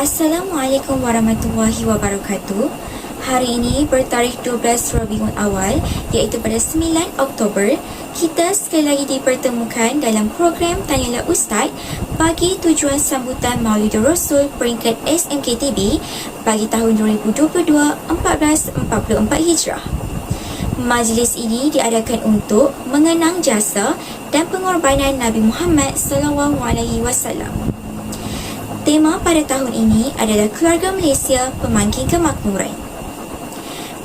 Assalamualaikum warahmatullahi wabarakatuh. Hari ini bertarikh 12 Rabiul Awal, iaitu pada 9 Oktober, kita sekali lagi dipertemukan dalam program Tanyalah Ustaz bagi tujuan sambutan Maulidur Rasul peringkat SMKTB bagi tahun 2022-1444 Hijrah. Majlis ini diadakan untuk mengenang jasa dan pengorbanan Nabi Muhammad SAW. Tema pada tahun ini adalah Keluarga Malaysia Pemangkin Kemakmuran.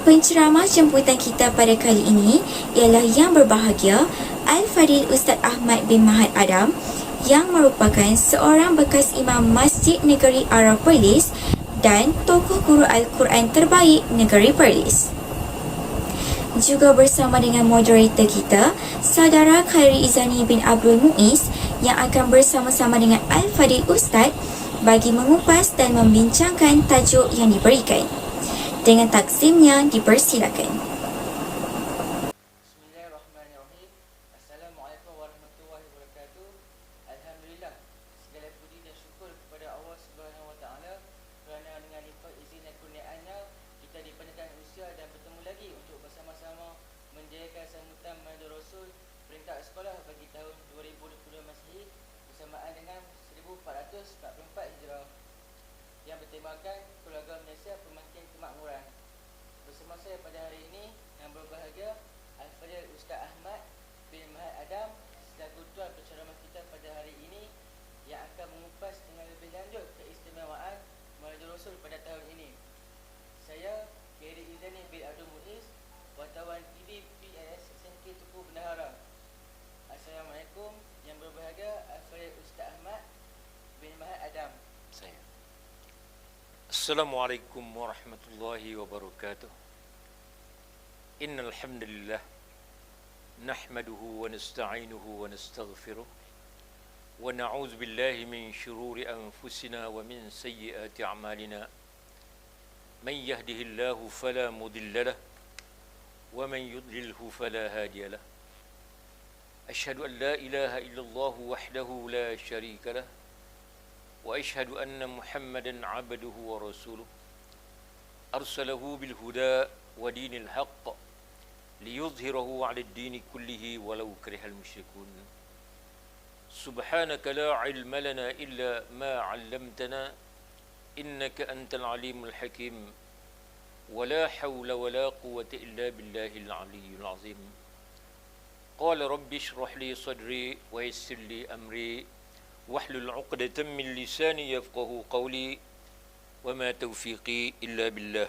Penceramah jemputan kita pada kali ini ialah Yang Berbahagia Al-Fadil Ustaz Ahmad bin Mahad Adam, yang merupakan seorang bekas imam Masjid Negeri Arab Perlis dan tokoh guru Al-Quran terbaik Negeri Perlis. Juga bersama dengan moderator kita, Saudara Khairi Izani bin Abdul Muiz, yang akan bersama-sama dengan Al-Fadil Ustaz bagi mengupas dan membincangkan tajuk yang diberikan. Dengan taksimnya, dipersilakan. Bismillahirrahmanirrahim. Assalamualaikum warahmatullahi wabarakatuh. Alhamdulillah, segala puji dan syukur kepada Allah Subhanahu wa taala kerana dengan limpah izin dan kurniaannya kita dipandangkan usia dan bertemu lagi untuk bersama-sama menjayakan sambutan Maulidur Rasul peringkat sekolah bagi tahun 2022 Masihi bersamaan dengan 1444 Hijrah yang bertemakan Keluarga Malaysia Pemangkin Kemakmuran. Bersama saya pada hari ini yang berbahagia Al-Fadil Ustaz Ahmad bin Mahad Adam selaku tuan penceramah kita pada hari ini yang akan mengupas dengan lebih lanjut keistimewaan Maulidur Rasul pada tahun ini. Saya Khairi Izani bin Abdul Muiz, wartawan TV PIS SMK Tuku Bendahara. Assalamualaikum. Yang berbahagia Al-Fadil Ustaz Ahmad bin Mahad Adam. Saya. Assalamualaikum warahmatullahi wabarakatuh. Innal hamdalillah nahmaduhu wa nasta'inuhu wa nastaghfiruh wa na'udzu billahi min shururi anfusina wa min sayyiati a'malina. Man yahdihillahu fala mudilla lahu wa man yudlilhu fala hadiya lahu. Asyhadu an la ilaha illallah wahdahu la syarika lahu وأشهد أن محمدًا عبده ورسوله أرسله بالهدى ودين الحق ليظهره على الدين كله ولو كره المشركون سبحانك لا علم لنا إلا ما علمتنا إنك أنت العليم الحكيم ولا حول ولا قوة إلا بالله العلي العظيم قال رب اشرح لي صدري ويسر لي أمري واحلل عقدة من لساني يفقه قولي وما توفيقي إلا بالله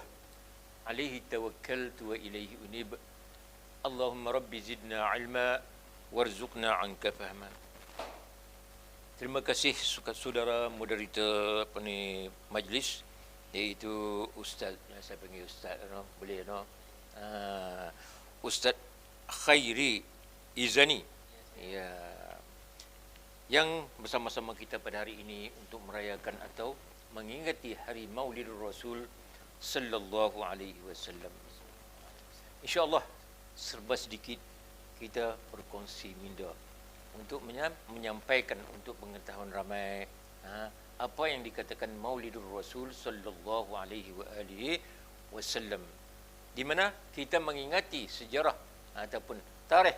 عليه توكلت وإليه أنيب اللهم رب زدنا علما وارزقنا عنك فهما. Terima kasih saudara moderator majlis, iaitu Ustaz, saya panggil Ustaz, boleh Ustaz Khairi Izani, ya, yang bersama-sama kita pada hari ini untuk merayakan atau mengingati hari Maulidur Rasul sallallahu alaihi wasallam. Insya-Allah serba sedikit kita berkongsi minda untuk menyampaikan untuk pengetahuan ramai apa yang dikatakan Maulidur Rasul sallallahu alaihi wasallam, di mana kita mengingati sejarah ataupun tarikh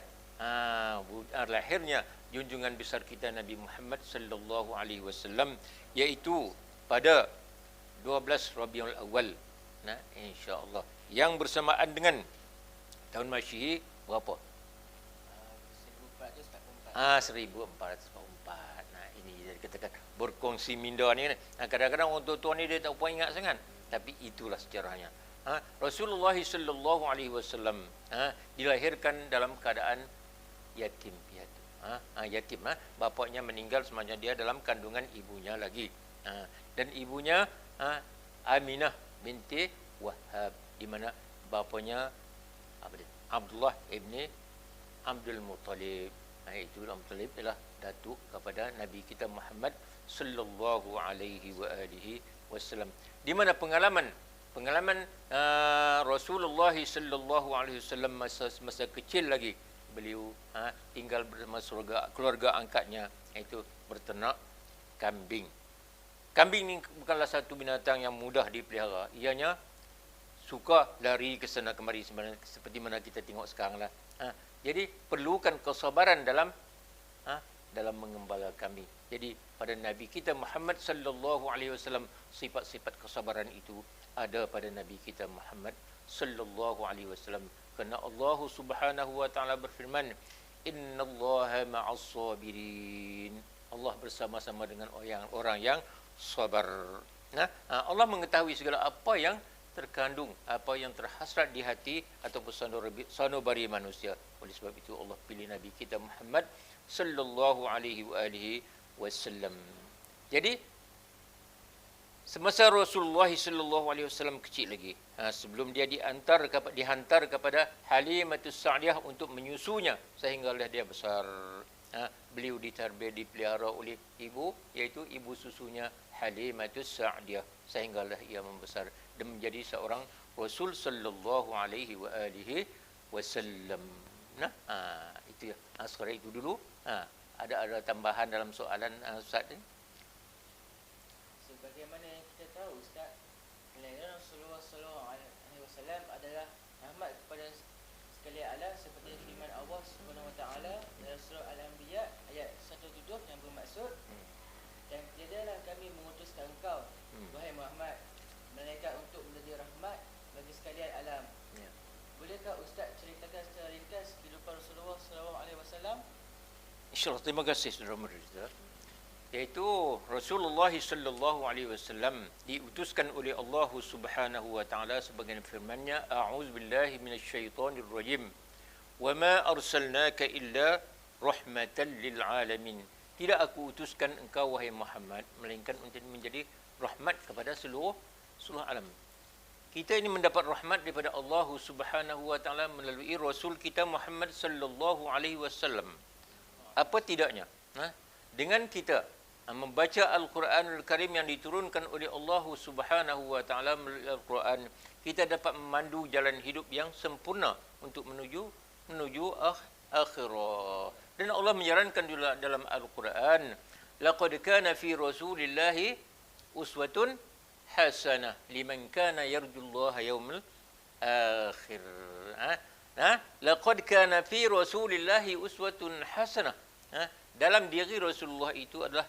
lahirnya junjungan besar kita Nabi Muhammad sallallahu alaihi wasallam, iaitu pada 12 Rabiul Awal, insya-Allah, yang bersamaan dengan tahun Masyihi berapa? 1444. Ini dia dikatakan berkongsi minda ni. Kadang-kadang orang tua ni dia tak apa ingat sangat, tapi itulah sejarahnya. Rasulullah sallallahu alaihi wasallam dilahirkan dalam keadaan yatim piatu. Yatim, bapaknya meninggal semasa dia dalam kandungan ibunya lagi, dan ibunya Aminah binti Wahab, di mana bapaknya Abdullah ibni Abdul Muttalib. Itu Abdul Muttalib ialah datuk kepada Nabi kita Muhammad sallallahu alaihi wasallam, di mana pengalaman Rasulullah sallallahu alaihi wasallam masa kecil lagi, beliau tinggal bersama keluarga angkatnya, iaitu berternak kambing. Kambing ni bukanlah satu binatang yang mudah dipelihara. Ianya suka lari ke sana kemari seperti mana kita tengok sekarang lah. Jadi perlukan kesabaran dalam dalam mengembala kambing. Jadi pada Nabi kita Muhammad sallallahu alaihi wasallam sifat-sifat kesabaran itu ada pada Nabi kita Muhammad sallallahu alaihi wasallam. Kerana Allah Subhanahu wa taala berfirman, "Innallaha ma'as sabirin." Allah bersama-sama dengan orang yang sabar. Allah mengetahui segala apa yang terkandung, apa yang terhasrat di hati ataupun sanubari manusia. Oleh sebab itu Allah pilih Nabi kita Muhammad sallallahu alaihi wasallam. Jadi semasa Rasulullah sallallahu alaihi wasallam kecil lagi, sebelum dia dihantar kepada Halimatus Sa'diyah untuk menyusunya sehinggalah dia besar. Beliau dipelihara oleh ibu, iaitu ibu susunya Halimatus Sa'diyah, sehinggalah ia membesar dan menjadi seorang Rasul sallallahu alaihi wasallam. Itu ya. Sekarang itu dulu. Ada tambahan dalam soalan Ustaz ni? Sebagaimana yang kita tahu Ustaz, kelahiran Rasulullah sallallahu alaihi wasallam adalah rahmat kepada sekalian alam, seperti firman Allah Subhanahu wa taala dalam surah Al-Anbiya ayat 107 yang bermaksud, dan tiadalah kami mengutuskan engkau wahai Muhammad melainkan untuk menjadi rahmat bagi sekalian alam. Bolehkah Ustaz ceritakan secara ringkas kehidupan Rasulullah sallallahu alaihi wasallam? InsyaAllah, terima kasih Saudara Mirza. Iaitu Rasulullah sallallahu alaihi wasallam diutuskan oleh Allah Subhanahu wa taala sebagaimana firman-Nya, a'udzubillahi minasyaitonir rajim. Wa ma arsalnaka illa rahmatan lil alamin. Tidak aku utuskan engkau wahai Muhammad melainkan untuk menjadi rahmat kepada seluruh alam. Kita ini mendapat rahmat daripada Allah Subhanahu wa taala melalui Rasul kita Muhammad sallallahu alaihi wasallam. Apa tidaknya? Dengan kita membaca Al-Quranul Karim yang diturunkan oleh Allah Subhanahu wa taala melalui Al-Quran, kita dapat memandu jalan hidup yang sempurna untuk menuju akhirah. Dan Allah menyarankan juga dalam Al-Quran, laqad kana fi rasulillahi uswatun hasanah liman kana yarjullaha yaumil akhir. Laqad kana fi rasulillahi uswatun hasanah. Dalam diri Rasulullah itu adalah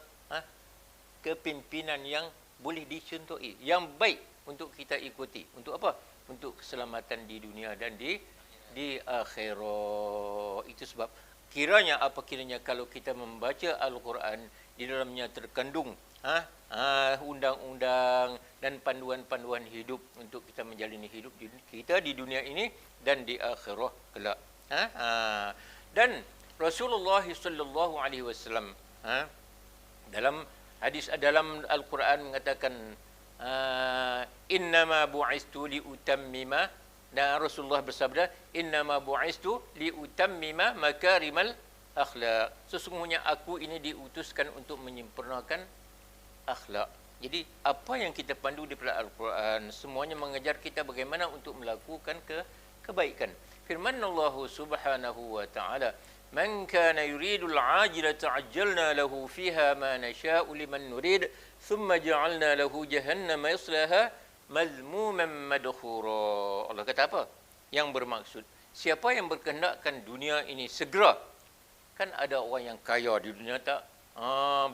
kepimpinan yang boleh dicontohi, yang baik untuk kita ikuti. Untuk apa? Untuk keselamatan di dunia dan di akhirat. Itu sebab kiranya kalau kita membaca Al-Quran, di dalamnya terkandung undang-undang dan panduan-panduan hidup untuk kita menjalani hidup kita di dunia ini dan di akhirat kelak. Dan Rasulullah sallallahu alaihi wasallam dalam hadis dalam Al-Quran mengatakan, innama bu'istu liutammima, dan Rasulullah bersabda, innama bu'istu liutammima makarimal akhlak. Sesungguhnya aku ini diutuskan untuk menyempurnakan akhlak. Jadi apa yang kita pandu daripada Al-Quran semuanya mengajar kita bagaimana untuk melakukan kebaikan. Firman Allah Subhanahu wa taala, man kana yuridul ajilata ajjalna lahu fiha ma nasha'u liman nurid thumma ja'alna lahu jahannama yaslaha mazmuman madkhura. Allah kata apa? Yang bermaksud, siapa yang berkehendakkan dunia ini segera. Kan ada orang yang kaya di dunia tak?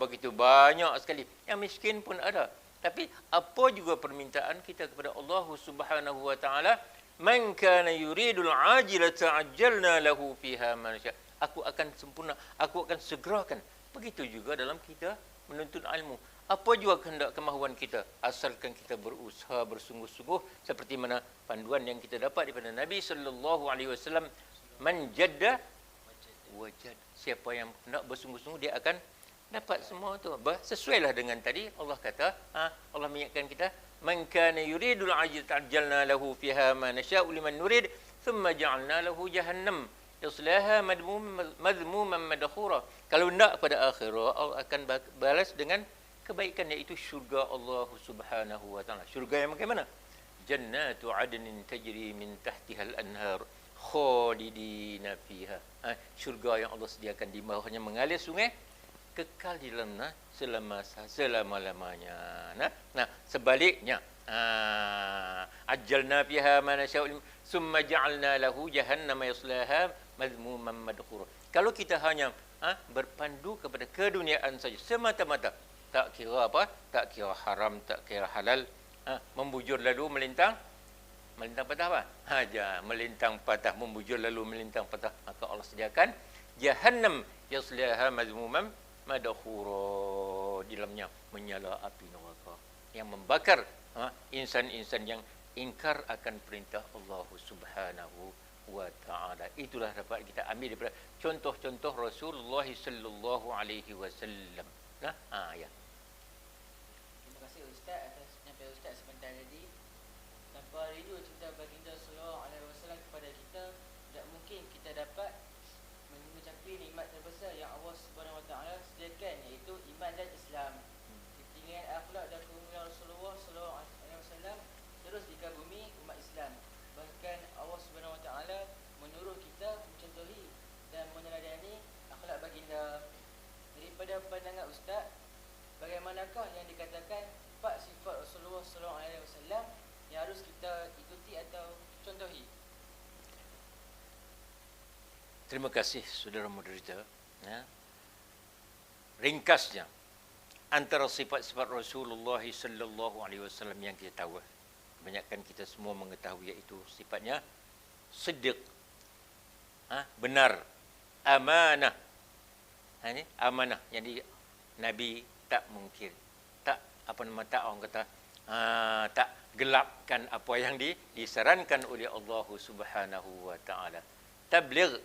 Begitu banyak sekali. Yang miskin pun ada. Tapi apa juga permintaan kita kepada Allah Subhanahu wa taala, man kana yuridul ajilata ajjalna lahu fiha ma nasha'u. Aku akan sempurna, aku akan segerakan. Begitu juga dalam kita menuntut ilmu. Apa juga kehendak kemahuan kita, asalkan kita berusaha bersungguh-sungguh seperti mana panduan yang kita dapat daripada Nabi sallallahu alaihi wasallam, man jadda wajad. Siapa yang hendak bersungguh-sungguh dia akan dapat semua tu. Sesuailah dengan tadi Allah kata, Allah mengingatkan kita, man kana yuridul ajilata ajjalna lahu fiha ma nasha'u liman nurid thumma ja'alna lahu jahannam yaslaha madhmuman madkhura. Kalau nak pada akhirat, Allah akan balas dengan kebaikan, iaitu syurga Allah Subhanahu wa taala. Syurga yang bagaimana? Jannatu adnin tajri min tahtiha al-anhar khalidina fiha. Syurga yang Allah sediakan di bawahnya mengalir sungai kekal di dalam selama-lamanya. Nah, sebaliknya, ajjalna fiha ma nasha'u summa ja'alna lahu jahannama yaslaha madhmuman madhura. Kalau kita hanya berpandu kepada keduniaan saja semata-mata, tak kira apa, tak kira haram, tak kira halal, membujur lalu melintang patah apa? Melintang patah, membujur lalu melintang patah, maka Allah sediakan jahannam yaslaha mazmuman madhura, di dalamnya menyala api neraka yang membakar insan-insan yang ingkar akan perintah Allah Subhanahu wa taala. Itulah dapat kita ambil daripada contoh-contoh Rasulullah sallallahu alaihi wasallam. Ya. Terima kasih Ustaz atas penyampaian Ustaz sebentar tadi. Tanpa rindu cinta baginda sallallahu alaihi wasallam kepada kita, tidak mungkin kita dapat mencapai nikmat terbesar yang Allah Subhanahu wa taala sediakan, iaitu iman dan Islam. Ketinggian akhlak dan kemuliaan Rasulullah sallallahu alaihi wasallam terus dikagumi umat Islam. Bahkan Allah Subhanahu wa taala menyuruh kita mencontohi dan meneladani akhlak baginda. Daripada pandangan Ustaz, bagaimanakah yang dikatakan 4 sifat Rasulullah sallallahu alaihi wasallam yang harus kita ikuti atau contohi? Terima kasih saudara moderator. Ringkasnya, antara sifat-sifat Rasulullah sallallahu alaihi wasallam yang kita tahu, kebanyakan kita semua mengetahui, iaitu sifatnya siddiq, benar, amanah. Ini amanah, jadi Nabi tak mungkir, tak orang kata tak gelapkan apa yang disarankan oleh Allah Subhanahu wa taala. Tabligh,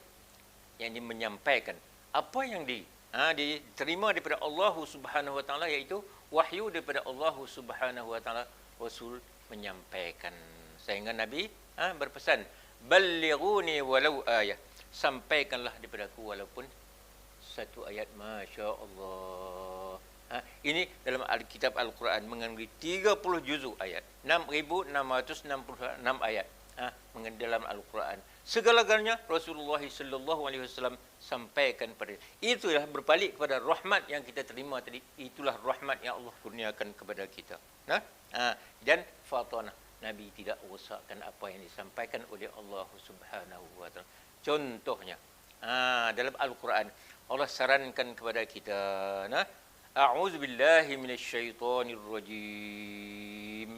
yang menyampaikan apa yang diterima daripada Allah Subhanahu wa taala, iaitu wahyu daripada Allah Subhanahu wa taala. Rasul menyampaikan, sehingga Nabi berpesan, ballighuni walau ayah, sampaikanlah daripada aku walaupun satu ayat. Masya Allah. Ini dalam Alkitab Al-Quran mengandungi 30 juzuk ayat, 6,666 ayat dalam Al-Quran. Segala-galanya Rasulullah sallallahu alaihi wasallam sampaikan pada. Itulah berbalik kepada rahmat yang kita terima tadi. Itulah rahmat yang Allah kurniakan kepada kita. Dan fatana, Nabi tidak rosakkan apa yang disampaikan oleh Allah Subhanahu wa taala. Contohnya, dalam Al-Quran Allah sarankan kepada kita, a'udzubillahi minasyaitonir rajim.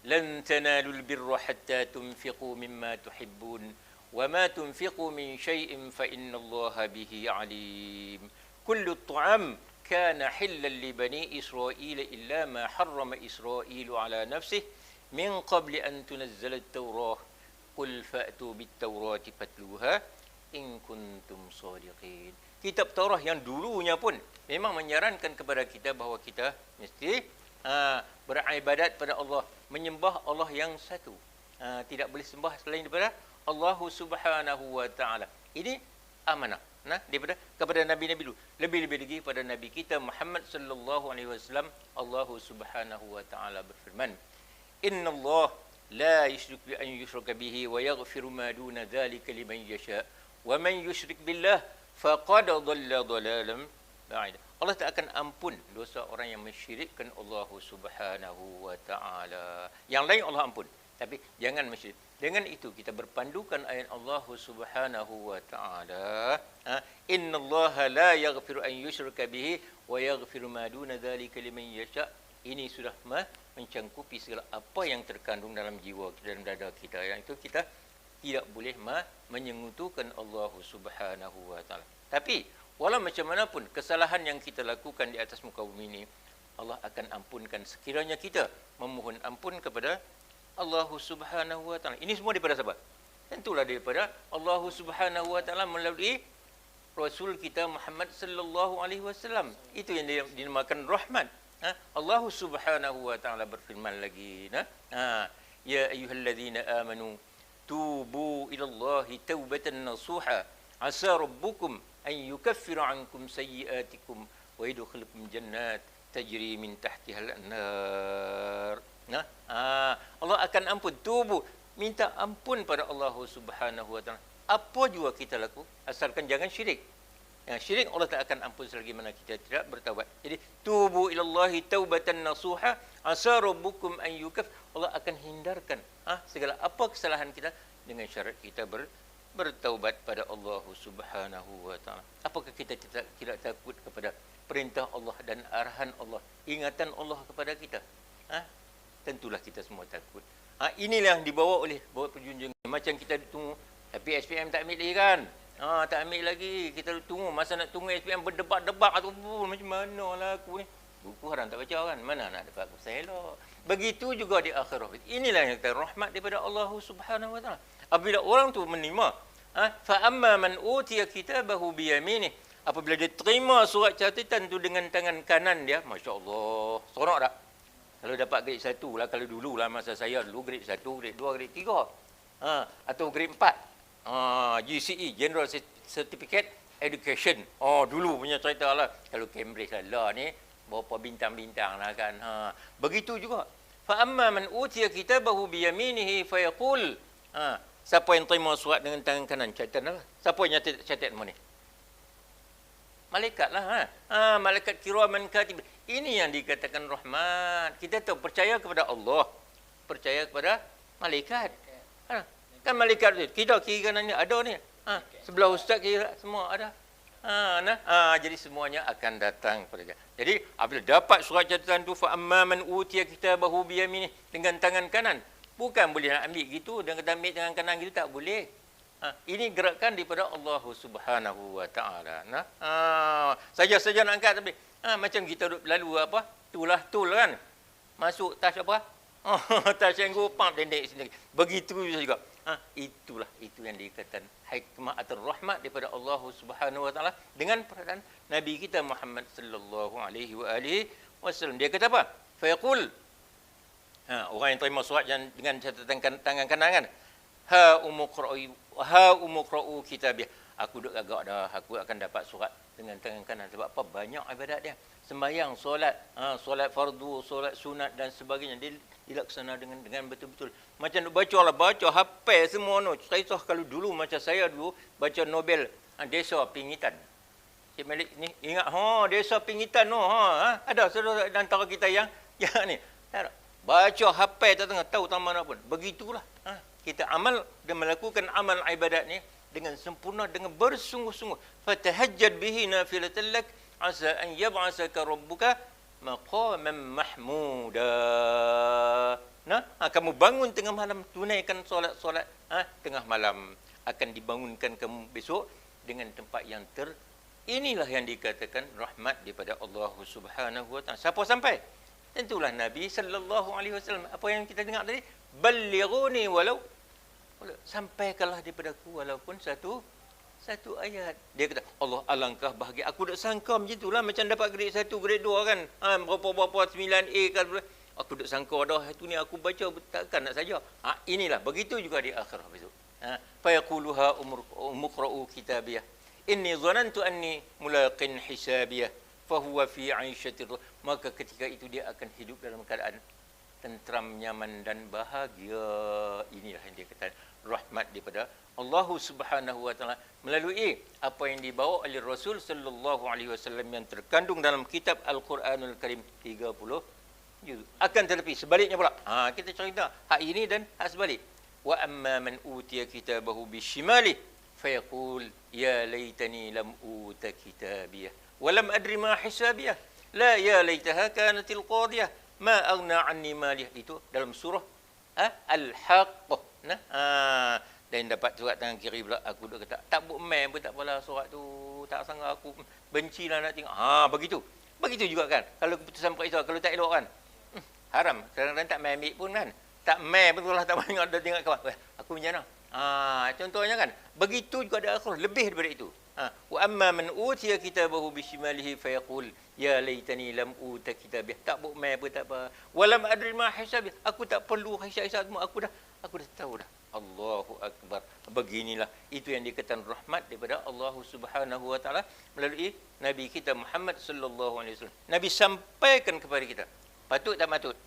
Lan tanalul birra hatta tunfiqu mimma tuhibbun wa ma tunfiqu min syai'in fa innallaha bihi alim. Kullu at'am kana hillan li bani Israil illa ma harrama Israil ala nafsihi min qabli an tunazzala at-taurah. Qul fa'tu bit-taurati fatluha in kuntum shadiqin. Kitab Taurat yang dulunya pun memang menyarankan kepada kita bahawa kita mesti beribadat pada Allah, menyembah Allah yang satu. Tidak boleh sembah selain daripada Allah Subhanahu wa taala. Ini amanah daripada kepada nabi-nabi dulu. Lebih-lebih lagi pada nabi kita Muhammad sallallahu alaihi wasallam, Allah Subhanahu wa taala berfirman, "Innallaha la yusyriku bi an yushraka bihi wa yaghfiru ma duna dzalika liman yasha. Wa man yusyrik billah faqad dhalla dhalalan ba'ida." Allah tak akan ampun dosa orang yang mensyirikkan Allah Subhanahu wa taala. Yang lain Allah ampun, tapi jangan mensyirikkan. Dengan itu kita berpandukan ayat Allah Subhanahu wa taala, innallaha la yaghfiru an yushraka bihi wa yaghfiru ma duna dzalika liman yasha. Ini sudah mencangkupi segala apa yang terkandung dalam jiwa kita, dalam dada kita. Yang itu kita tidak boleh menyengutukan Allah Subhanahu wa taala. Tapi walau macam mana pun kesalahan yang kita lakukan di atas muka bumi ini, Allah akan ampunkan sekiranya kita memohon ampun kepada Allah Subhanahu wa taala. Ini semua daripada siapa? Tentulah daripada Allah Subhanahu wa taala melalui Rasul kita Muhammad sallallahu alaihi wasallam. Itu yang dinamakan rahmat. Allah Subhanahu wa taala berfirman lagi, ya ayyuhallazina amanu tubu ila Allahi taubatan nasuha asa rabbukum an yukaffira ankum sayyi'atikum wa yudkhilukum jannat tajri min tahtiha al-anhar. Allah akan ampun, tubu, minta ampun pada Allah Subhanahu wa taala. Apa jua kita laku, asalkan jangan syirik. Yang syirik Allah tak akan ampun selagi mana kita tidak bertaubat. Jadi tubu ilallahi taubatan nasuha asa rabbukum an yukaf. Allah akan hindarkan segala apa kesalahan kita dengan syarat kita bertaubat pada Allah Subhanahu wa taala. Apakah kita tidak takut kepada perintah Allah dan arahan Allah, ingatan Allah kepada kita? Tentulah kita semua takut. Inilah yang dibawa oleh penjunjung. Macam kita tunggu, tapi SPM tak ambil lagi kan? Tak ambil lagi. Kita tunggu. Masa nak tunggu SPM berdebat-debat atau macam mana lah aku ni. Buku haram tak baca kan? Mana nak dapat saya elok. Begitu juga di akhirah. Inilah yang kita rahmat daripada Allah Subhanahu wa taala. Apabila orang tu menerima, fa amma man utiya kitabahu bi yaminih. Apabila dia terima surat catatan tu dengan tangan kanan dia, masya-Allah. Seronok tak? Kalau dapat grade 1 lah, kalau dulu lah masa saya dulu grade 1, grade 2, grade 3. Atau grade 4. GCE, General Certificate Education. Dulu punya cerita lah. Kalau Cambridge lah ni, berapa bintang-bintang lah kan. Begitu juga. Fa amma man utiya kitabahu bi yaminihi fa yaqul. Siapa yang terima surat dengan tangan kanan, catatan apa? Siapa yang catat semua ni? Malaikat lah. Malaikat kiraman katib. Ini yang dikatakan rahmat. Kita tahu percaya kepada Allah, percaya kepada malaikat. Kan malaikat tu, kita kiri kanan ni ada ni. Sebelah ustaz kiri semua ada. Jadi semuanya akan datang kepada dia. Jadi apabila dapat surat catatan tu, fa amma man utiya kitabahu bi yaminih, dengan tangan kanan, bukan boleh nak ambil gitu dan kata ambil tangan kanan gitu, tak boleh. Ini gerakan daripada Allah Subhanahu wa taala. Saja-saja nak angkat tapi macam kita duduk lalu apa? Tul kan. Masuk tas apa? Tas yang gopang pendek sini. Begitu juga. Itulah itu yang dikatakan hikmah atau rahmat daripada Allah Subhanahu wa taala dengan peradaan Nabi kita Muhammad sallallahu alaihi wasallam. Dia kata apa? Fa yaqul, orang yang terima surat dengan catatan tangan kanan kan, ha umqra'u kitabih. Aku duk agak dah, aku akan dapat surat dengan tangan kanan. Sebab apa? Banyak ibadat dia. Sembahyang, solat, solat fardu, solat sunat dan sebagainya. Dia dilaksana dengan betul-betul. Macam baca hafal semua no. Cerita kalau dulu macam saya dulu baca Nobel Desa Pingitan. Cik Malik ni ingat Desa Pingitan no. Ada saudara antara kita yang ni. Baca hafal tak tengah tahu taman apa pun. Begitulah. Kita amal dan melakukan amal ibadat ni dengan sempurna, dengan bersungguh-sungguh. Fatahajjad bihi nafilatan lak asa an yab'asaka rabbuka maqaman mahmuda. Kamu bangun tengah malam, tunaikan solat tengah malam, akan dibangunkan kamu besok dengan tempat yang inilah yang dikatakan rahmat daripada Allah Subhanahu wa taala. Siapa sampai? Tentulah Nabi sallallahu alaihi wasallam. Apa yang kita dengar tadi? Ballighuni walau sampaikanlah daripada aku walaupun satu ayat. Dia kata, Allah alangkah bahagia. Aku dak sangka macam macam dapat grade 1, grade 2 kan. Berapa 9A kan. Aku dak sangka dah itu ni aku baca takkan nak saja. Inilah begitu juga di akhirah besok. Fa yaquluha umqra'u kitabiyah. Inni dhanantu anni mulaqin hisabiyah. Fahuwa fi 'aisyatir. Maka ketika itu dia akan hidup dalam keadaan tentram, nyaman dan bahagia. Inilah yang dia kata rahmat daripada Allah Subhanahu wa taala melalui apa yang dibawa oleh Rasul sallallahu alaihi wasallam yang terkandung dalam kitab Al-Quranul Karim 30 juz. Akan tetapi sebaliknya pula. Kita cerita hak ini dan hak sebalik. Wa amma man utiya kitabahu bishimali fayaqul ya laitani lam uta kitabiyah wa lam adri ma hisabiyah la ya laitaha kanatil qadiyah ma aghna anni maliyah. Itu dalam surah Al-Haqqah. Dan dapat surat tangan kiri pula, aku dah kata tak buat pun tak apalah, surat tu tak sangka aku bencilah nak tengok. Begitu juga kan kalau keputusan periksa, kalau tak elok kan haram, kadang-kadang tak main ambil pun kan, tak main betul lah, tak banyak dah tengok kawan aku macam mana. Contohnya kan begitu juga ada akhir, lebih daripada itu. Wa amma man utiya kitabahu bishimalihi fayaqul ya laitani lam uta kitabih. Tak buat main pun tak apa. Walam adri ma hisabih. Aku tak perlu hisab semua, aku dah tahu dah. Allahu akbar. Beginilah itu yang dikatakan rahmat daripada Allah Subhanahu wa taala melalui Nabi kita Muhammad sallallahu alaihi wasallam. Nabi sampaikan kepada kita. Patut tak patut?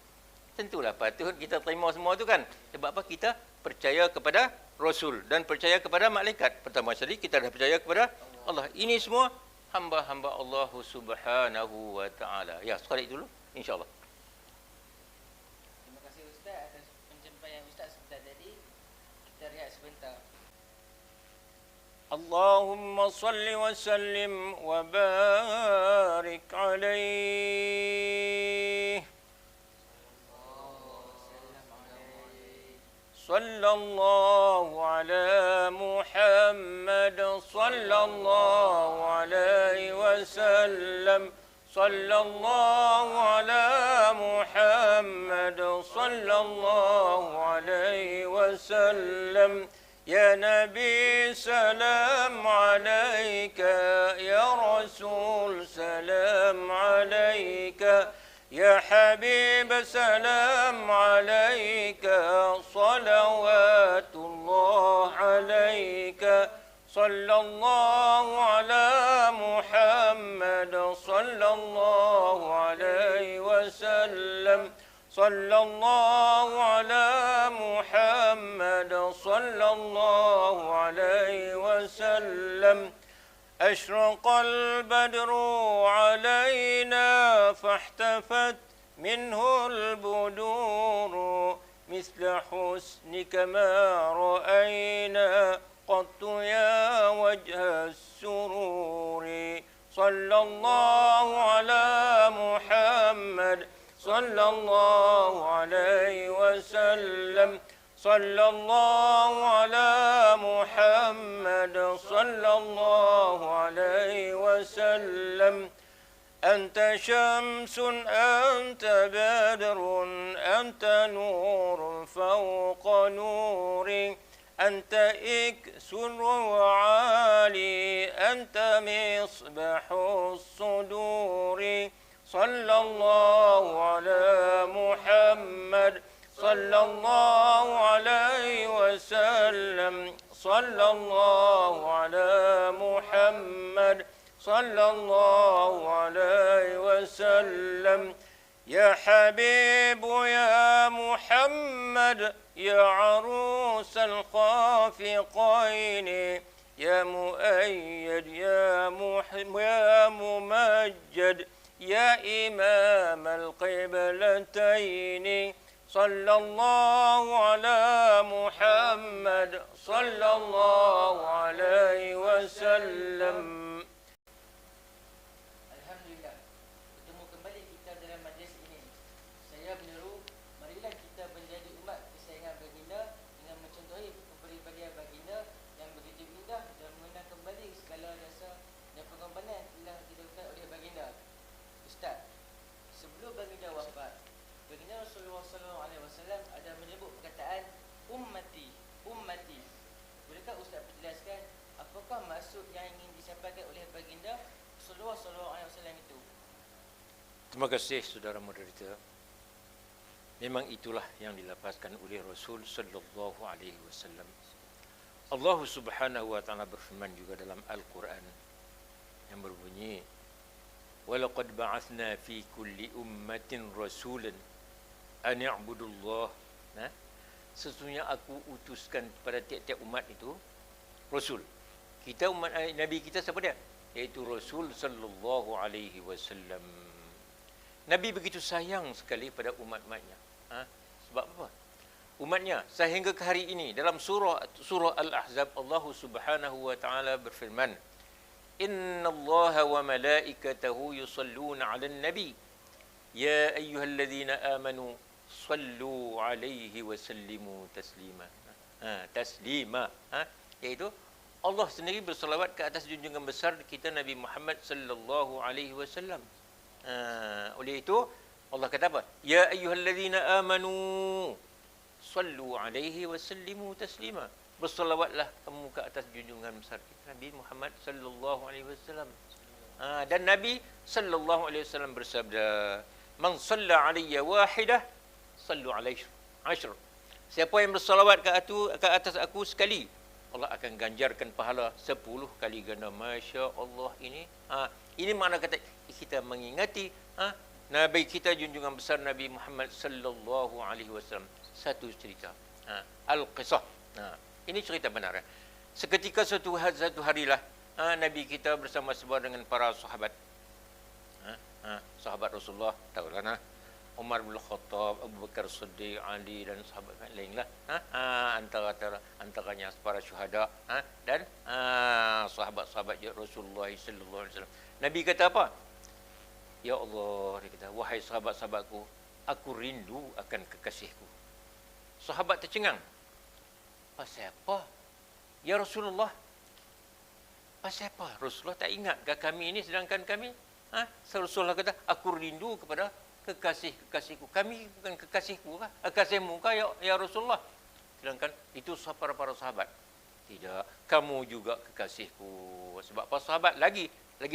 Tentulah patut kita terima semua tu kan. Sebab apa? Kita percaya kepada Rasul dan percaya kepada malaikat. Pertama sekali kita dah percaya kepada Allah. Ini semua hamba-hamba Allah Subhanahu wa taala. Ya, sekali dulu insya-Allah. Terima kasih Ustaz atas penyampaian Ustaz sebentar tadi. Kita rehat sebentar. Allahumma salli wa sallim wa barik alaihi. صلى الله على محمد صلى الله عليه وسلم صلى الله على محمد صلى الله عليه وسلم يا نبي سلام عليك يا رسول سلام عليك يا حبيب سلام عليك صلوات الله عليك صلى الله على محمد صلى الله عليه وسلم صلى الله على محمد صلى الله عليه وسلم أشرق البدر علينا فاحتفت منه البدور مثل حسنك ما رأينا قط يا وجه السرور صلى الله على محمد صلى الله عليه وسلم صلى الله على محمد صلى الله عليه وسلم أنت شمس أنت بدر أنت نور فوق نوري أنت إكسر وعالي أنت مصباح الصدور صلى الله على محمد صلى الله عليه وسلم صلى الله على محمد صلى الله عليه وسلم يا حبيب يا محمد يا عروس الخافقين يا مؤيد يا ممجد يا إمام القبلتين صلى الله على محمد صلى الله عليه وسلم. Alhamdulillah, bertemu kembali kita dalam majlis ini. Saya menyeru, marilah kita menjadi umat kesayangan baginda dengan mencontohi kepribadian baginda yang begitu indah dan mengenang kembali segala jasa dan pengorbanan yang telah dilakukan oleh baginda. Ustaz, sebelum baginda wafat, baginda Rasulullah SAW ada menyebut perkataan ummati, ummati. Bolehkah Ustaz menjelaskan apakah maksud yang ingin disampaikan oleh baginda Rasulullah SAW itu? Terima kasih saudara moderator. Memang itulah yang dilapaskan oleh Rasul sallallahu alaihi wasallam. Allah Subhanahu wa taala berfirman juga dalam Al-Quran yang berbunyi walaqad ba'athna fi kulli ummatin rasulan an i'budullah. Nah, sesungguhnya aku utuskan kepada tiap-tiap umat itu rasul. Kita umat Nabi kita siapa dia? Iaitu Rasul sallallahu alaihi wasallam. Nabi begitu sayang sekali pada umat-umatnya. Sebab apa? Umatnya sehingga ke hari ini dalam surah Al-Ahzab Allah Subhanahu wa taala berfirman, "Innallaha wa malaikatahu yusalluna 'alan nabi, ya ayyuhalladzina amanu sallu 'alaihi wa sallimu taslima." Taslima, iaitu Allah sendiri berselawat ke atas junjungan besar kita Nabi Muhammad sallallahu alaihi wasallam. Oleh itu Allah kata apa? Ya ayyuhalladzina amanu sallu alaihi wa sallimu taslima. Berselawatlah kamu ke atas junjungan besar kita Nabi Muhammad sallallahu alaihi wasallam. Dan Nabi sallallahu alaihi wasallam bersabda, "Man shalla alayya wahidah, sallu alaihi 10." Siapa yang berselawat ke atas aku sekali, Allah akan ganjarkan pahala 10 kali ganda. Masya Allah ini. Ini makna kata kita mengingati Nabi kita junjungan besar Nabi Muhammad sallallahu alaihi wasallam. Satu cerita. Al-Qisah. Ini cerita benar. Seketika satu harilah Nabi kita bersama-sama dengan para sahabat. Sahabat Rasulullah, tahulah nah. Umar bin Khattab, Abu Bakar Siddiq, Ali dan sahabat lainlah. Antaranya para syuhada dan sahabat-sahabat Rasulullah sallallahu alaihi wasallam. Nabi kata apa? Ya Allah, dia kata, wahai sahabat-sahabatku, aku rindu akan kekasihku. Sahabat tercengang. Pasal apa? Ya Rasulullah. Pasal apa? Rasulullah tak ingat ke kami ini sedangkan kami? Rasulullah kata, aku rindu kepada kekasih-kekasihku. Kami bukan kekasihku kah? Kekasihmu kah ya Rasulullah? Sedangkan itu para sahabat. Tidak, kamu juga kekasihku. Sebab para sahabat lagi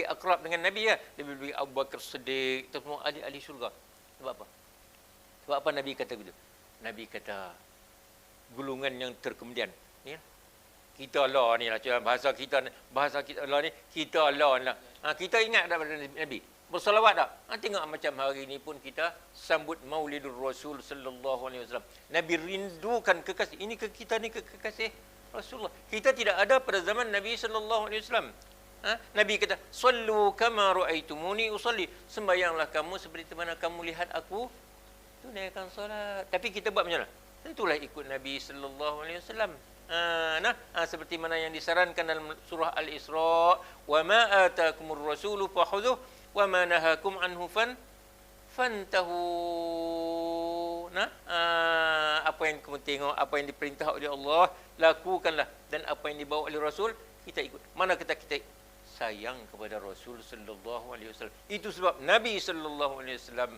akrab dengan Nabi ya. Lebih Abu Bakar Siddiq, itu semua ahli syurga. Sebab apa? Sebab apa Nabi kata begitu? Nabi kata gulungan yang terkemudian. Ya. Kita Allah ni lah, bahasa kita Allah ni, kita Allah ni lah. Kita ingat tak pada Nabi? Bersalawat tak? Tengok macam hari ini pun kita sambut Maulidur Rasul sallallahu alaihi wasallam. Nabi rindukan kekasih. Ini kita ni kekasih Rasulullah. Kita tidak ada pada zaman Nabi sallallahu alaihi wasallam. Nabi kata, "Sallu kama ra'aitumuni usalli." Sembayanglah kamu seperti mana kamu lihat aku tunaikan solat. Tapi kita buat macam mana? Tentulah ikut Nabi sallallahu alaihi wasallam. Seperti mana yang disarankan dalam surah Al-Isra, "Wa ma atakumur rasulu fakhudhuh wa ma nahakum anhu fantahu." Apa yang kamu tengok, apa yang diperintah oleh Allah, lakukanlah, dan apa yang dibawa oleh Rasul, kita ikut. Mana kita sayang kepada Rasul sallallahu alaihi wasallam. Itu sebab Nabi sallallahu alaihi wasallam,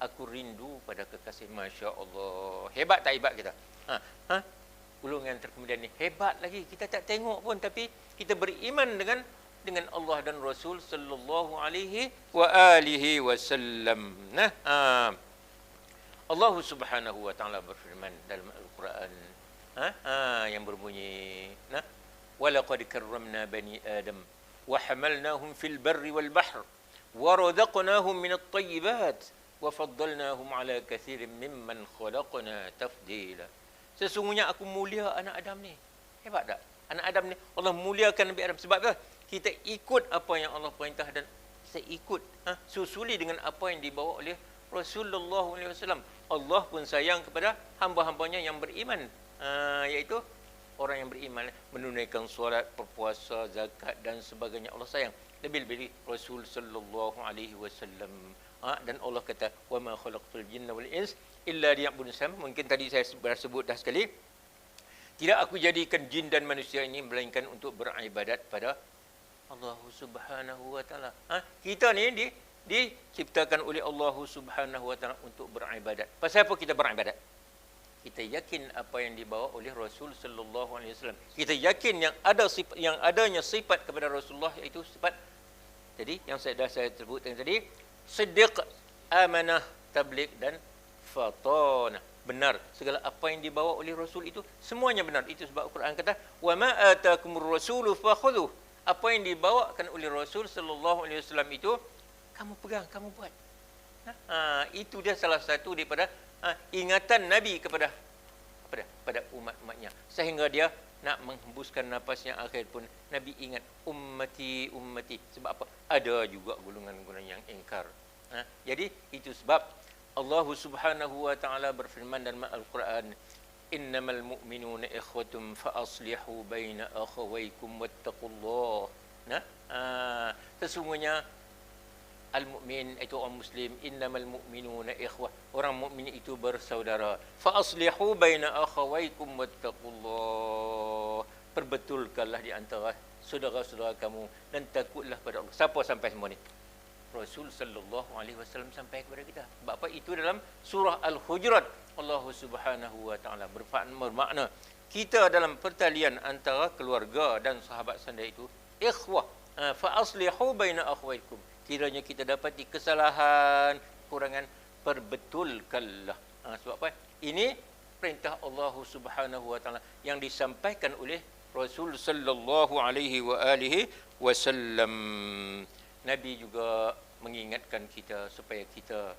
aku rindu pada kekasih. Masya Allah. Hebat tak hebat kita? Gulungan terkemudian ni hebat lagi. Kita tak tengok pun, tapi kita beriman dengan Allah dan Rasul sallallahu alaihi wa alihi wasallam. Allah Subhanahu wa taala berfirman dalam Al-Quran yang berbunyi, "Walaqad karramna bani Adam wa hamalnahum fil barri wal bahr wa razaqnahum min at-tayyibat wa faddalnahum ala katsirin mimman khalaqna tafdila." Sesungguhnya aku mulia anak Adam ni. Hebat tak? Anak Adam ni Allah muliakan Nabi Adam. Sebab apa? Kita ikut apa yang Allah perintah dan kita ikut susuli dengan apa yang dibawa oleh Rasulullah SAW. Allah pun sayang kepada hamba-hambanya yang beriman, iaitu orang yang beriman, menunaikan solat, berpuasa, zakat dan sebagainya. Allah sayang. Lebih-lebih Rasul sallallahu alaihi wasallam. Dan Allah kata, "Wa ma khalaqtul jinna wal ins illa liya'budun." Mungkin tadi saya sebut dah sekali. Tidak aku jadikan jin dan manusia ini melainkan untuk beribadat pada Allah Subhanahu wa taala. Kita ni diciptakan oleh Allah Subhanahu wa taala untuk beribadat. Pasal apa kita beribadat? Kita yakin apa yang dibawa oleh Rasul sallallahu alaihi wasallam. Kita yakin yang adanya sifat kepada Rasulullah, iaitu sifat tadi yang saya sebutkan tadi, siddiq, amanah, tabligh dan fatana. Benar, segala apa yang dibawa oleh Rasul itu semuanya benar. Itu sebab Al-Quran kata, "Wa ma atakumur rasulu fakhudhuh." Apa yang dibawakan oleh Rasul sallallahu alaihi wasallam itu kamu pegang, kamu buat. Itu dia salah satu daripada ingatan Nabi kepada umat-umatnya, sehingga dia nak menghembuskan nafas yang akhir pun Nabi ingat, ummati ummati. Sebab apa? Ada juga golongan-golongan yang ingkar. Jadi itu sebab Allah Subhanahu wa taala berfirman dalam Al-Quran, "Innamal mu'minuna ikhwatum fa aslihu baina akhawaykum wattaqullah." Sesungguhnya al-mu'min itu orang muslim, innamal mu'minuna ikhwah, orang mukmin itu bersaudara. Fa aslihu baina akhawaykum wattaqullah. Perbetulkanlah di antara saudara-saudara kamu dan takutlah pada Allah. Siapa sampai semua ni? Rasul sallallahu alaihi wasallam sampai kepada kita. Sebab apa? Itu dalam surah Al-Hujurat. Allah Subhanahu wa taala bermakna kita dalam pertalian antara keluarga dan sahabat sandai itu ikhwah. Fa aslihu baina akhwaikum. Kiranya kita dapati kesalahan, kurangan, perbetulkanlah. Sebab apa? Ini perintah Allah Subhanahu wa taala yang disampaikan oleh Rasul sallallahu alaihi wa alihi wasallam. Nabi juga mengingatkan kita supaya kita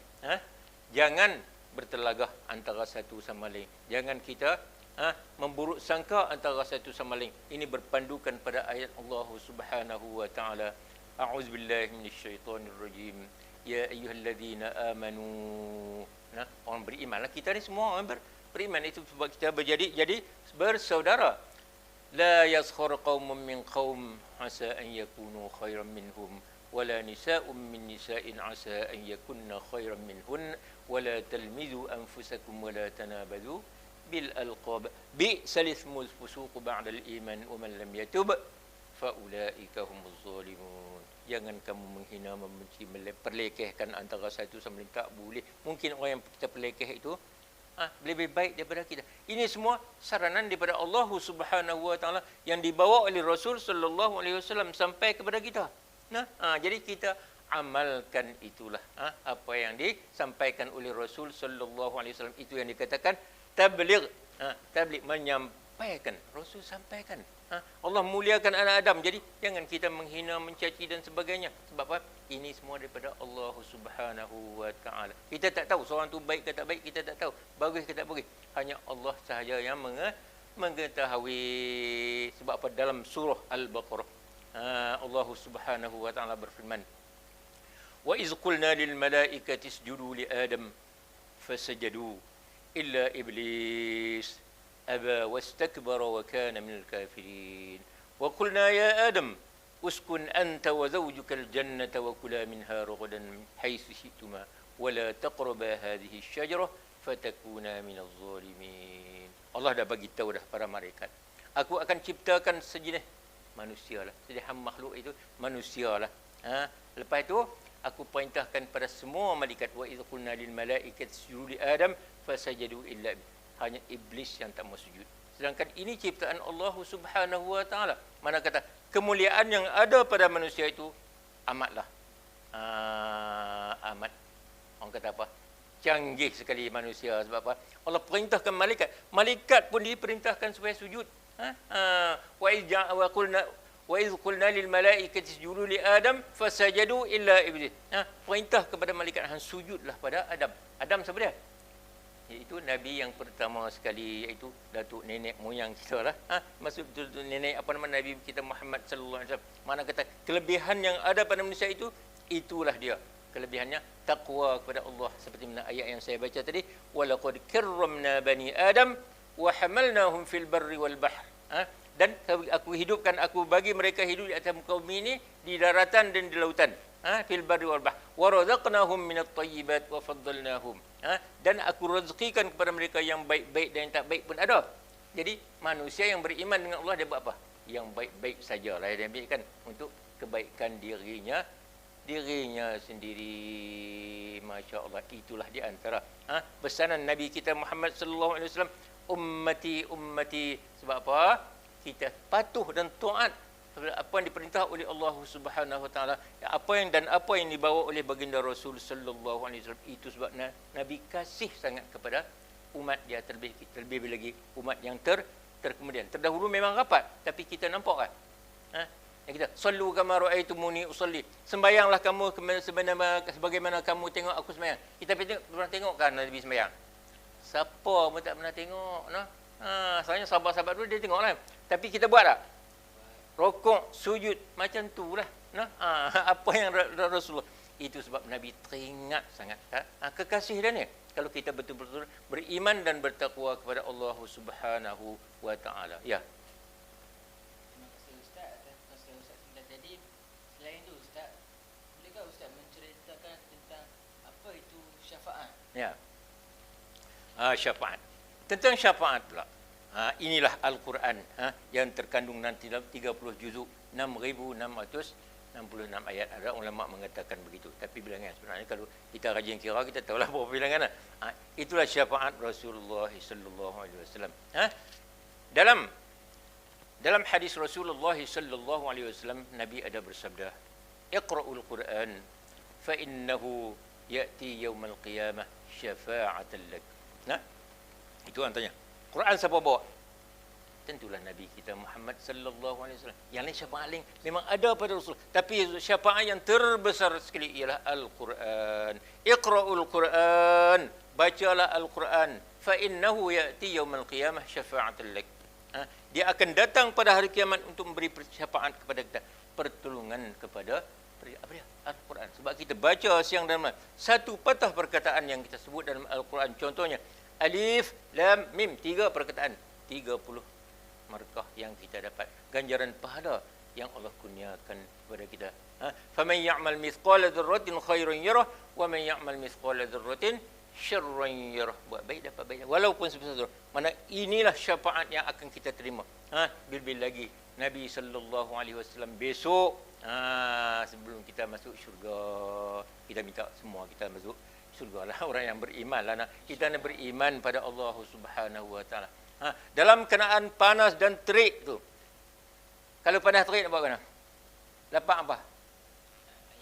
jangan bertelagah antara satu sama lain. Jangan kita memburuk sangka antara satu sama lain. Ini berpandukan pada ayat Allah Subhanahu wa taala. A'udzubillahi minasyaitonirrajim. Ya ayyuhalladzina amanu. Orang beriman. Kita ni semua orang beriman, itu sebab kita jadi bersaudara. La yaskhur qaumun min qaum asa an yakunu khairan minhum wala nisa'un min nisa'in asa an yakunna khairan minhun wala talmizu anfusakum wala tanabadu bil alqab bi'sal ismul fusuq ba'da al iman wa man lam yatub fa ulaika humuz zalimun. Jangan kamu menghina, membenci, perlekehkan antara satu sama lain, tak boleh. Mungkin orang yang kita perlekeh itu lebih baik daripada kita. Ini semua saranan daripada Allah Subhanahu wa taala yang dibawa oleh Rasul sallallahu alaihi wasallam sampai kepada kita. Jadi kita amalkan itulah apa yang disampaikan oleh Rasul sallallahu alaihi wasallam. Itu yang dikatakan tabligh. Tabligh, menyampaikan. Rasul sampaikan. Allah muliakan anak Adam. Jadi jangan kita menghina, mencaci dan sebagainya. Sebab apa? Ini semua daripada Allah Subhanahu wa taala. Kita tak tahu seorang tu baik ke tak baik, kita tak tahu. Bagus ke tak bagus. Hanya Allah sahaja yang mengetahui. Sebab apa? Dalam surah Al-Baqarah Allah Subhanahu wa taala berfirman, "Wa iz qulna lil malaikati isjudu li Adam fasajadu illa iblis أبى واستكبر وكان من الكافرين وقلنا يا آدم اسكن أنت وزوجك الجنة وكلا منها رغدا حيث شئتما ولا تقربا هذه الشجرة فتكونا من الظالمين." Allah dah bagi tahu dah para malaikat, aku akan ciptakan sejenis manusia lah, sejenis makhluk itu manusia lah. Lepas itu aku perintahkan pada semua malaikat, wa idh qulna lil malaikati isjudu li Adam fasajadu illa hanya iblis yang tak mau sujud. Sedangkan ini ciptaan Allah Subhanahu wa taala. Mana kata kemuliaan yang ada pada manusia itu amatlah amat, orang kata apa, canggih sekali manusia. Sebab apa? Allah perintahkan malaikat. Malaikat pun diperintahkan supaya sujud. Wa iz qulna lil malaikati isjudu li Adam fasajadu illa iblis. Perintah kepada malaikat, sujudlah pada Adam. Adam siapa dia? Iaitu Nabi yang pertama sekali, iaitu datuk nenek moyang kita lah. Maksud nenek apa nama Nabi kita Muhammad sallallahu alaihi wasallam. Mana kata kelebihan yang ada pada manusia itu, itulah dia. Kelebihannya takwa kepada Allah, seperti mana ayat yang saya baca tadi, walaqad karramna bani Adam wa hamalnahum fil barri wal bahr. Dan aku hidupkan, aku bagi mereka hidup di atas muka bumi ini, di daratan dan di lautan. Fil barri wal bahr wa razaqnahum minat thayyibat wa faddalnahum. Dan aku rezekikan kepada mereka yang baik-baik dan yang tak baik pun ada. Jadi manusia yang beriman dengan Allah, dia buat apa? Yang baik-baik sajalah dia ambil kan, untuk kebaikan dirinya sendiri. Masya Allah, itulah di antara pesanan Nabi kita Muhammad sallallahu alaihi wasallam, ummati ummati. Sebab apa? Kita patuh dan taat apa yang diperintah oleh Allah Subhanahu wa taala, apa yang dibawa oleh baginda Rasul sallallahu alaihi wasallam. Itu sebab Nabi kasih sangat kepada umat dia, terlebih lagi umat yang terkemudian. Terdahulu memang rapat, tapi kita nampak kan? Kita sallu kama raaitumuni usalli. Sembayanglah kamu sebagaimana kamu tengok aku sembahyang. Kita pernah tengok kan Nabi sembahyang? Siapa pun tak pernah tengok, soalnya sahabat-sahabat dulu dia tengoklah. Tapi kita buat tak? Rokok, sujud, macam tu lah. Apa yang Rasulullah. Itu sebab Nabi teringat sangat kekasih dia ni. Kalau kita betul-betul beriman dan bertakwa kepada Allah Subhanahu wa taala. Ya. Terima kasih Ustaz atas perkongsian Ustaz kita tadi. Selain itu Ustaz, bolehkah Ustaz menceritakan tentang apa itu syafaat? Ya. Syafaat. Tentang syafaat pula. Inilah Al-Quran yang terkandung nanti dalam 30 juzuk, 6,666 ayat. Ada ulama mengatakan begitu, tapi bilangan sebenarnya kalau kita rajin kira, kita tahulah berapa bilangan. Itulah syafaat Rasulullah sallallahu alaihi wasallam. Dalam hadis Rasulullah sallallahu alaihi wasallam, Nabi ada bersabda, "Iqra'ul Quran fa innahu ya'ti yaumal qiyamah syafa'atan lak." Itu antanya. Quran siapa bawa? Tentulah Nabi kita Muhammad sallallahu alaihi wasallam. Yang lain syafaat lain memang ada pada Rasul, tapi syafaat yang terbesar sekali ialah Al-Quran. Iqra'ul Quran, bacalah Al-Quran, fa innahu ya'ti yaumal qiyamah syafa'atan lak. Dia akan datang pada hari kiamat untuk memberi syafaat kepada kita, pertolongan kepada apa dia? Al-Quran. Sebab kita baca siang dan malam, satu patah perkataan yang kita sebut dalam Al-Quran, contohnya alif lam mim, 3 perkataan, 30 markah yang kita dapat, ganjaran pahala yang Allah kurniakan kepada kita. Faman ya'mal mithqala dzarratin khairan yarah wa man ya'mal mithqala dzarratin syarran yarah. Buat baik dapat baik, walaupun sebesar dzarrah. Mana inilah syafaat yang akan kita terima. Bil-bil lagi Nabi sallallahu alaihi wasallam besok, sebelum kita masuk syurga, kita minta semua kita masuk syurga lah, orang yang beriman lah. Kita nak beriman pada Allah Subhanahu wa taala. Dalam kenaan panas dan terik tu, kalau panas terik nak buat mana? Lapak apa?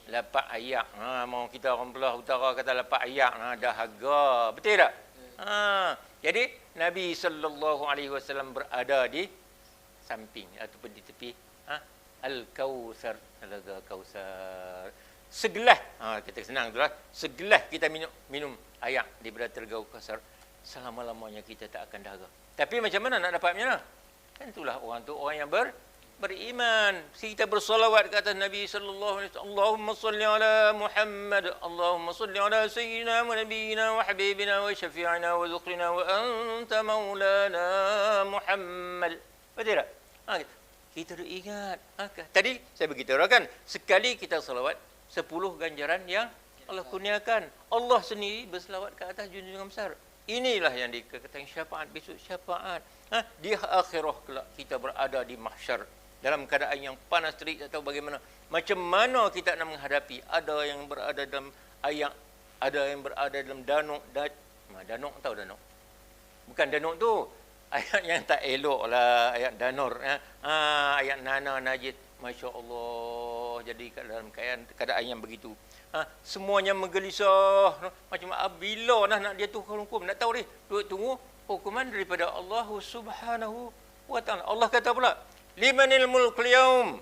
Lapak ayak. Mau kita orang belah utara kata lapak ayak, dahaga. Betul tak? Jadi Nabi sallallahu alaihi wasallam berada di samping ataupun di tepi Al-Kautsar, telaga Kautsar. Segelas, kita senang tu lah. Segelas kita minum ayak daripada telaga Kautsar, selama-lamanya kita tak akan dahaga. Tapi macam mana nak dapat macam mana? Tentulah orang tu orang yang beriman. Kita bersolawat ke atas Nabi sallallahu alaihi wasallam. Allahumma salli ala Muhammad, Allahumma salli ala sayyidina wa nabiyyina wa habibina wa syafi'ina wa dhukrina wa anta maulana Muhammad. Betul tak? Kita dah ingat. Tadi saya beritahu kan, sekali kita salawat 10 ganjaran yang Allah kurniakan. Allah sendiri berselawat ke atas junjungan besar. Inilah yang dikatakan syafaat, besok syafaat. Di akhirah kelak kita berada di mahsyar dalam keadaan yang panas terik, tak tahu bagaimana. Macam mana kita nak menghadapi? Ada yang berada dalam ayak, ada yang berada dalam danuk. Danuk tahu danuk? Bukan danuk tu. Ayat yang tak elok lah, ayat danur. Ayat nana najis. Masya Allah, jadi dalam keadaan yang begitu. Semuanya menggelisah. Macam bila nak dia tu hukum, nak tahu dia. Tunggu hukuman daripada Allah Subhanahu wa taala. Allah kata pula, limanil mulkul yaum.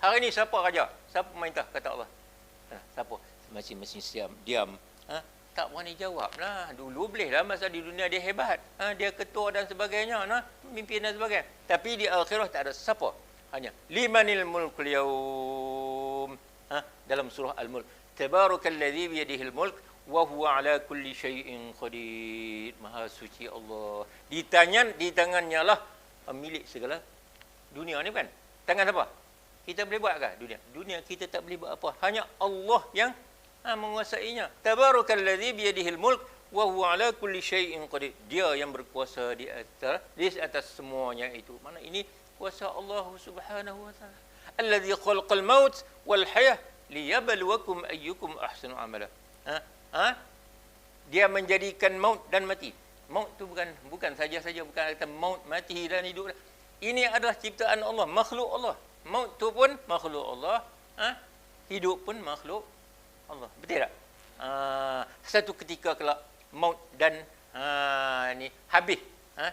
Hari ni siapa raja? Siapa pemerintah, kata Allah. Siapa? Masing-masing diam. Tak berani jawab lah. Dulu boleh lah, masa di dunia dia hebat. Dia ketua dan sebagainya, pemimpin dan sebagainya. Tapi di akhirah tak ada siapa. Hanya limanil mulkul yaum. Dalam surah Al-Mulk, tabarakalladzi biyadihil mulk wa huwa ala kulli syai'in qadir. Maha suci Allah. Di tangannya lah milik segala dunia ni, bukan? Tangan apa? Kita boleh buat ke dunia? Dunia kita tak boleh buat apa. Hanya Allah yang menguasainya. Tabarakalladzi biyadihil mulk wa huwa ala kulli syai'in qadir. Dia yang berkuasa di atas semuanya itu. Mana ini kuasa Allah Subhanahu wa taala. Alladzi khalaqal maut wal hayah liyabluwakum ayyukum ahsanu amala. Dia menjadikan maut dan mati. Maut tu bukan saja-saja, bukan kata maut mati dan hidup. Ini adalah ciptaan Allah, makhluk Allah. Maut tu pun makhluk Allah, hidup pun makhluk Allah. Betul tak? Satu ketika kelak maut dan ni habis,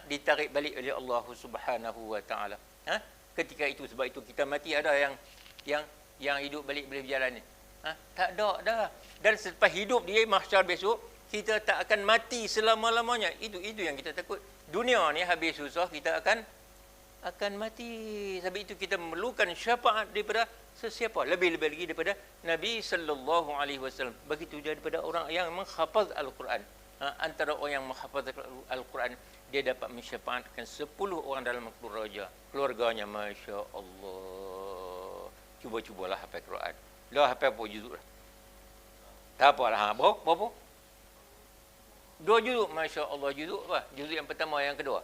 ditarik balik oleh Allah Subhanahu wa taala. Ketika itu, sebab itu kita mati, ada yang hidup balik boleh berjalan ni. Tak ada dah. Dan selepas hidup dia mahsyar besok, kita tak akan mati selama-lamanya. Itu yang kita takut. Dunia ni habis susah, kita akan mati. Sebab itu kita memerlukan syafaat daripada sesiapa, lebih-lebih lagi daripada Nabi sallallahu alaihi wasallam. Begitu juga daripada orang yang menghafaz Al-Quran. Antara orang yang menghafaz Al-Quran, dia dapat mensyafaatkan 10 orang dalam keluarganya. Masya Allah. Cubalah hafal Quran. Dah hafal apa juzuk dah? Tak apalah. Berapa? 2 juzuk. Masya Allah. Juzuk apa? Juzuk yang pertama, yang kedua.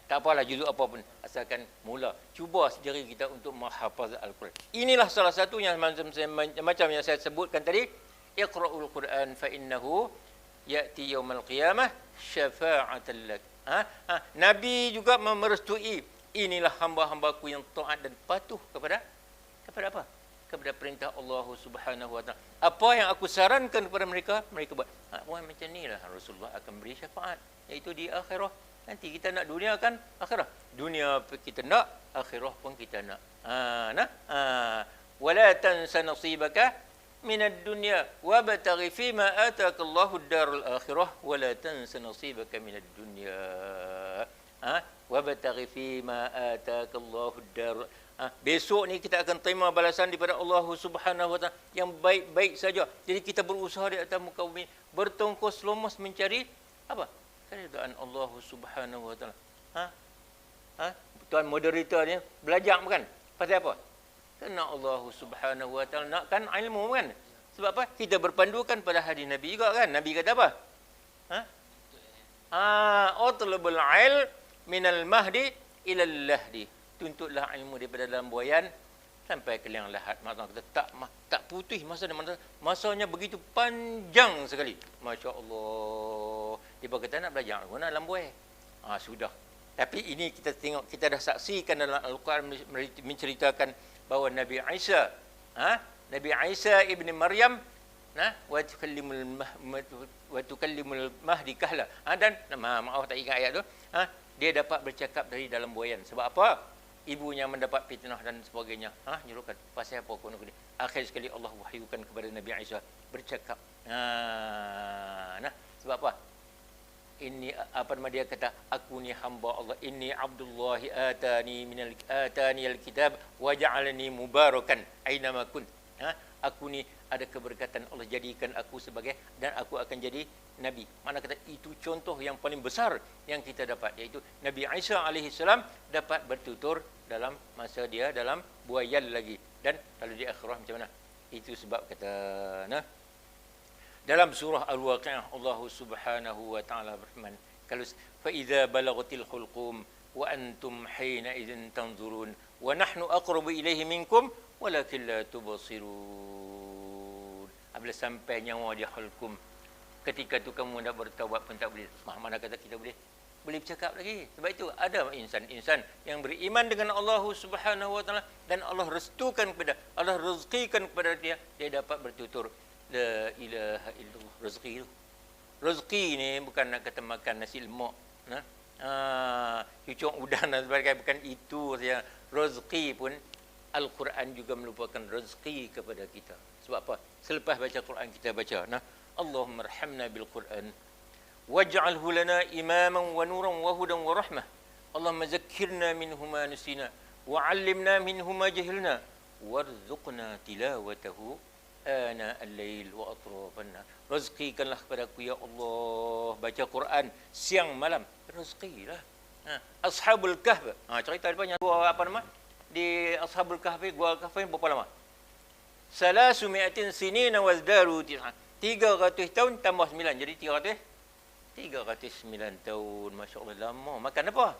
Tak apalah juzuk apa pun, asalkan mula. Cuba sendiri kita untuk menghafaz Al-Quran. Inilah salah satu yang macam yang saya sebutkan tadi. Iqra'ul Quran fa innahu ya'ti yaumal qiyamah syafa'atan lak. Nabi juga merestui, inilah hamba-hambaku yang taat dan patuh kepada apa? Kepada perintah Allah Subhanahu wa taala. Apa yang aku sarankan kepada mereka buat. Macam inilah Rasulullah akan beri syafaat, iaitu di akhirah. Nanti kita nak dunia kan akhirah. Dunia pun kita nak, akhirah pun kita nak. Wala tansa nasibaka minad dunya wabtaghi fima ataka Allahu ad-darul akhirah wala tansa nasibaka minad dunya. Wabtaghi fima ataka Allahu ad-darul. Besok ni kita akan terima balasan daripada Allah Subhanahu wa taala yang baik-baik saja. Jadi kita berusaha di atas muka bumi, bertongkos lomos mencari apa? Keridaan Allah Subhanahu wa taala. Tuan moderator ni belajar bukan? Pasal apa? Kerana Allah Subhanahu wa taala nakkan ilmu kan? Sebab apa? Kita berpandukan pada hadis Nabi juga kan? Nabi kata apa? Utlubul ilm minal mahdi ilal lahdi. Tuntutlah ilmu daripada dalam buayan sampai ke liang lahat. Maksudnya kita tak putih masanya begitu panjang sekali. Masya Allah. Dia kata nak belajar guna dalam buai. Sudah. Tapi ini kita tengok, kita dah saksikan dalam Al-Quran menceritakan bahawa Nabi Isa, Nabi Isa ibni Maryam, wa tukallimul mahdi kahla. Dan maaf tak ingat ayat tu. Dia dapat bercakap dari dalam buayan. Sebab apa? Ibunya mendapat fitnah dan sebagainya. Nyuruhkan pasal apa kono ni. Akhir sekali Allah wahyukan kepada Nabi Isa bercakap. Sebab apa? Ini apa nama dia kata, aku ni hamba Allah, inni abdullahi atani alkitab wa ja'alani mubarakan aina ma kunt. Aku ni ada keberkatan Allah jadikan aku sebagai, dan aku akan jadi nabi. Mana kata itu contoh yang paling besar yang kita dapat, iaitu Nabi Isa alaihi salam dapat bertutur dalam masa dia dalam buayan lagi, dan kalau di akhirah macam mana? Itu sebab kata dalam surah Al-Waqi'ah Allah Subhanahu wa taala berfirman, kalau fa idza balaghatil hulqum wa antum hina idzin tanzurun wa nahnu aqrabu ilaihi minkum walakin la tubsirun. Apabila sampai nyawa di hulqum, ketika tu kamu nak bertaubat pun tak boleh. Mana kata kita boleh bercakap lagi. Sebab itu ada insan-insan yang beriman dengan Allah Subhanahu wa taala dan Allah restukan kepada, Allah rezekikan kepada dia dapat bertutur la ilaha illallah. Rezeki tu, rezeki ni bukan nak kata makan nasi lemak, cucuk udang dan sebagainya, bukan itu saja. Rezeki pun Al-Quran juga merupakan rezeki kepada kita. Sebab apa? Selepas baca Quran kita baca, Allahumma arhamna bil Quran waj'alhu lana imaman wa nuran wa hudan wa rahmah. Allahumma zakkirna minhu ma nusina wa 'allimna minhu ma jahilna warzuqna tilawatahu ana al-lail wa atrafan. Rezekikanlah kepadaku ya Allah baca Quran siang malam. Rezekilah. Ashabul Kahf. Cerita dia banyak. Gua apa nama? Di Ashabul Kahf, gua Kahf berapa lama? 300 sinin wazdaru 300 tahun tambah 9 jadi 309 tahun. Masya-Allah lama. Makan apa?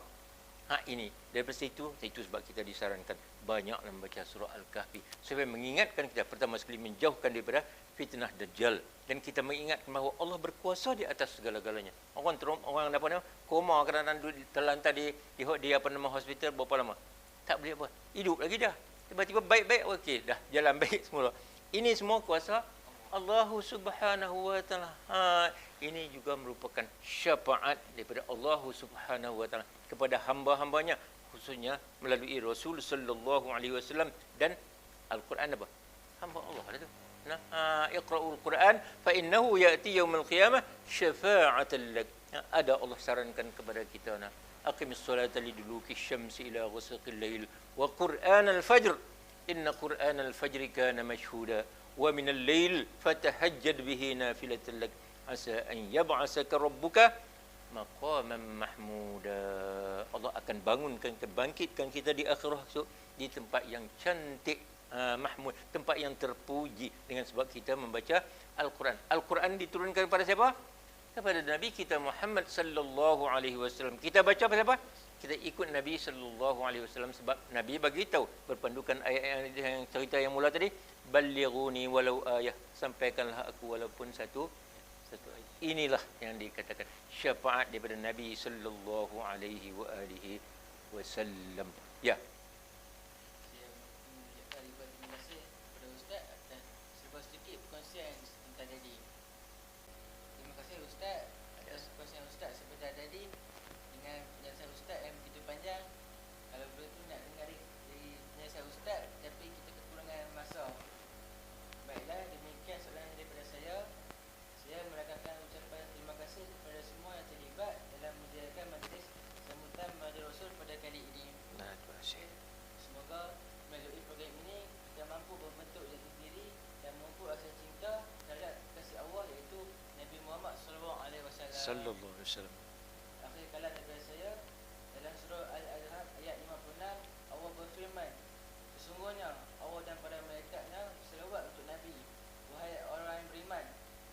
Ini daripada situ sebab kita disarankan banyaklah membaca surah Al-Kahfi supaya mengingatkan kita pertama sekali menjauhkan daripada fitnah Dajjal, dan kita mengingatkan bahawa Allah berkuasa di atas segala-galanya. Orang apa nama koma kerana terlantar di apa nama hospital berapa lama? Tak boleh apa? Hidup lagi dah. Tiba-tiba baik-baik okey dah jalan baik semula. Ini semua kuasa Allah Subhanahu wa taala. Ini juga merupakan syafaat daripada Allah Subhanahu wa taala kepada hamba-hambanya, khususnya melalui Rasul sallallahu alaihi wasallam dan Al-Quran apa? Hamba Allah ada tu. Iqra'ul Quran fa innahu ya'ti yaumil qiyamah syafa'atan lak. Ada Allah sarankan kepada kita aqimis solata liduluki syamsi ila ghasaqil lail wa Qur'anal fajr inna Qur'anal fajri kana mashhuda wa minal lail fatahajjad bihi nafilatan lak asa an yab'asaka rabbuka maqaman mahmuda. Allah akan bangkitkan kita di akhirat di tempat yang cantik, mahmud, tempat yang terpuji dengan sebab kita membaca Al-Quran. Al-Quran diturunkan kepada siapa? Kepada Nabi kita Muhammad sallallahu alaihi wasallam. Kita baca pasal apa? Kita ikut Nabi sallallahu alaihi wasallam sebab Nabi bagi tahu berpandukan ayat yang cerita yang mula tadi, ballighuni walau ayah, sampaikanlah aku walaupun satu ayat. Inilah yang dikatakan syafaat daripada Nabi sallallahu alaihi wa alihi wasallam. Ya. Terima kasih kepada Ustaz atas serba sedikit perkongsian tentang tadi. Terima kasih Ustaz atas perkongsian Ustaz sebentar tadi dengan dengan penjelasan Ustaz yang begitu panjang. Kalau boleh tu nak dengar dari penjelasan Ustaz, tapi kita kekurangan masa. Baiklah, demikian soalan daripada saya. Saya merakamkan ucapan terima kasih kepada semua yang terlibat dalam menjadikan majlis sambutan Maulid Rasul pada kali ini. Nah, terima kasih. Semoga melalui program ini kita mampu membentuk jati diri dan memupuk rasa cinta terhadap kasih Allah, iaitu Nabi Muhammad SAW. Sallallahu alaihi wasallam. Akhir kalam daripada saya, dalam surah Al-Azhar ayat 56, Allah berfirman, sesungguhnya Allah dan para malaikatnya berselawat untuk Nabi. Wahai orang yang beriman,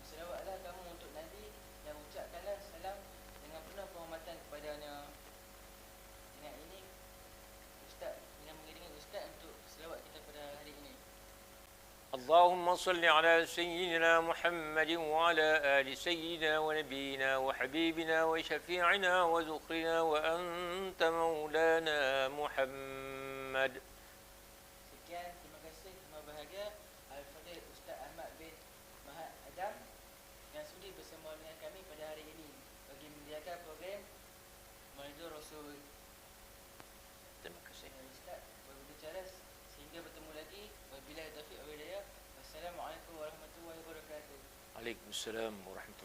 berselawatlah kamu untuk Nabi dan ucapkanlah salam dengan penuh penghormatan kepadanya. Dengan ini Ustaz, dengan mengiringi Ustaz untuk selawat kita pada hari ini. اللهم صل على سيدنا محمد وعلى آل سيدنا ونبينا وحبيبنا وشفيعنا وذخرنا وأنت مولانا محمد. Sekian, terima kasih, terima bahagia Al-Fadhil Ustaz Ahmad bin Mahad Adam yang sudi bersama dengan kami pada hari ini bagi menyediakan program Maulid Rasul. Terima kasih. Ustaz berbicara sehingga bertemu lagi. Wabillahi taufiq wal hidayah. Wassalamualaikum warahmatullahi wabarakatuh. Waalaikumsalam warahmatullahi